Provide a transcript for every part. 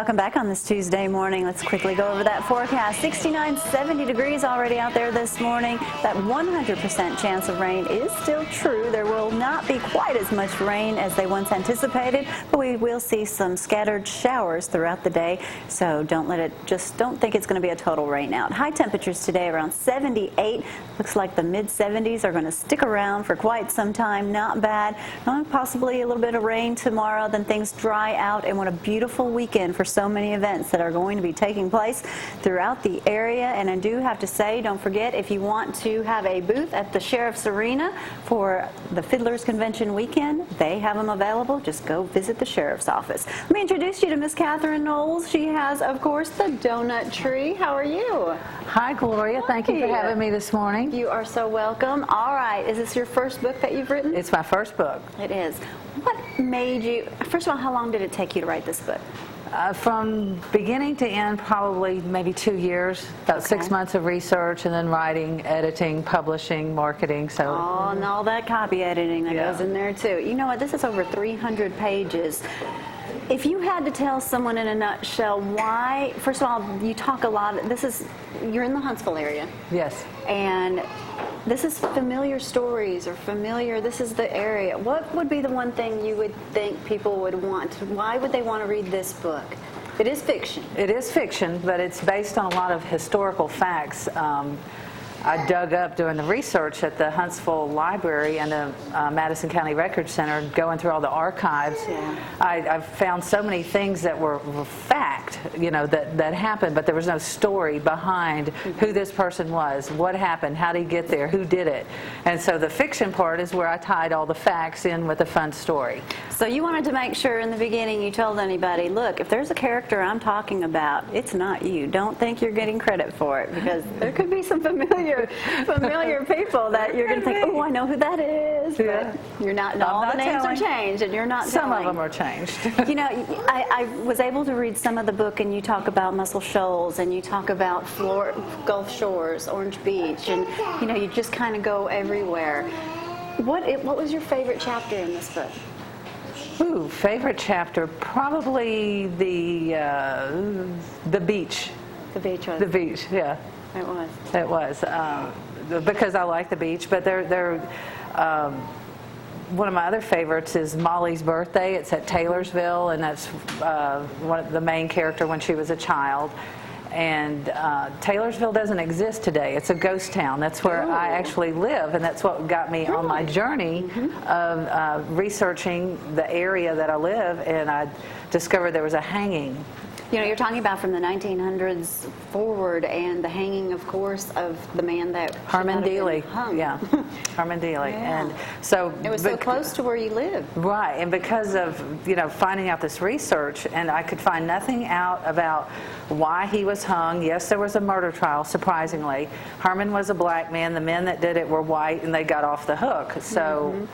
Welcome back on this Tuesday morning. Let's quickly go over that forecast. 69, 70 degrees already out there this morning. That 100% chance of rain is still true. There will not be quite as much rain as they once anticipated, but we will see some scattered showers throughout the day. So don't think it's going to be a total rain out. High temperatures today around 78. Looks like the mid 70s are going to stick around for quite some time. Not bad. Possibly a little bit of rain tomorrow, then things dry out, and what a beautiful weekend for so many events that are going to be taking place throughout the area. And I do have to say, don't forget, if you want to have a booth at the Sheriff's Arena for the Fiddlers Convention weekend, they have them available. Just go visit the Sheriff's office. Let me introduce you to Miss Catherine Knowles. She has, of course, the Donut Tree. How are you? Hi, Gloria. Hi. Thank you for having me this morning. You are so welcome. All right. Is this your first book that you've written? It's my first book. It is. What made you, first of all, how long did it take you to write this book? From beginning to end, probably maybe 2 years, about 6 months of research, and then writing, editing, publishing, marketing. So. Oh, and all that copy editing that goes in there too. You know what? This is over 300 pages. If you had to tell someone in a nutshell why, first of all, you talk a lot, you're in the Huntsville area. Yes. And this is familiar stories or this is the area. What would be the one thing you would think people would want? Why would they want to read this book? It is fiction. It is fiction, but it's based on a lot of historical facts. I dug up doing the research at the Huntsville Library and the Madison County Record Center, going through all the archives. Yeah. I found so many things that were fact, that happened, but there was no story behind who this person was, what happened, how did he get there, who did it. And so the fiction part is where I tied all the facts in with a fun story. So you wanted to make sure in the beginning you told anybody, look, if there's a character I'm talking about, it's not you. Don't think you're getting credit for it, because there could be some familiar people that you're going to think, oh, I know who that is. But you're not, and all the names are changed, and you're not Some telling. of them are changed. I was able to read some of the book, and you talk about Muscle Shoals, and you talk about Gulf Shores, Orange Beach, and you just kind of go everywhere. What was your favorite chapter in this book? Ooh, favorite chapter, probably the beach. The beach was. The beach, yeah. It was. It was, because I like the beach. But one of my other favorites is Molly's birthday. It's at Taylorsville, and that's the main character when she was a child. And Taylorsville doesn't exist today. It's a ghost town. That's where I actually live, and that's what got me on my journey of researching the area that I live, and I discovered there was a hanging. You're talking about from the 1900s forward, and the hanging, of course, of the man that Herman Dealey. Hung. Yeah, Herman Dealey. Yeah. And so it was so close to where you live. Right, and because of finding out this research, and I could find nothing out about why he was hung. Yes, there was a murder trial, surprisingly. Herman was a black man. The men that did it were white, and they got off the hook. So.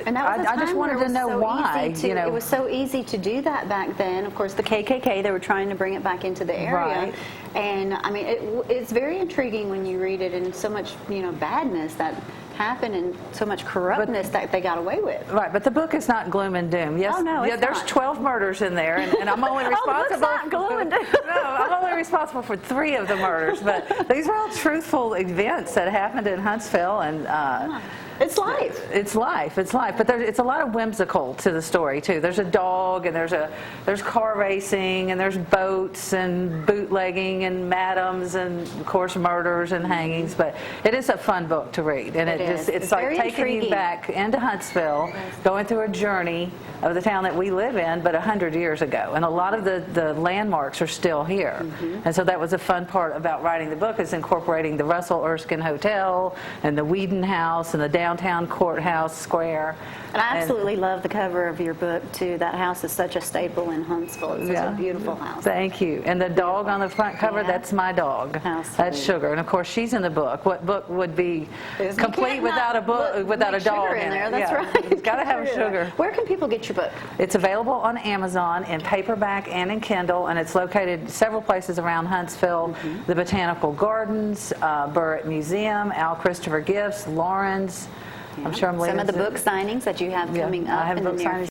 And that was I just wanted to know why. It was so easy to do that back then. Of course, the KKK, they were trying to bring it back into the area. Right. And, I mean, it's very intriguing when you read it, and so much, badness that happened and so much corruptness that they got away with. Right, but the book is not gloom and doom. Yes, oh, no, it's there's not. 12 murders in there, and I'm only responsible. Not gloom and doom. No, I'm only responsible for 3 of the murders, but these are all truthful events that happened in Huntsville, and it's life. It's life. It's life. But it's a lot of whimsical to the story too. There's a dog, and there's car racing, and there's boats and bootlegging and madams, and of course murders and hangings. But it is a fun book to read, and it's like taking you back into Huntsville, going through a journey of the town that we live in, but 100 years ago. And a lot of the landmarks are still here. And so that was a fun part about writing the book, is incorporating the Russell Erskine Hotel and the Whedon House and the downtown courthouse square. And I absolutely love the cover of your book too. That house is such a staple in Huntsville. It's such a beautiful house. Thank you. And the dog on the front cover, that's my dog. That's Sugar. And of course she's in the book. What book would be complete without a dog in there? That's right. It's got to have Sugar. Where can people get your book? It's available on Amazon in paperback and in Kindle, and it's located several places around Huntsville. The Botanical Gardens, Burritt Museum, Al Christopher Gifts, Lawrence. I'm sure I'm leaving some of the book signings that you have coming up in the near future.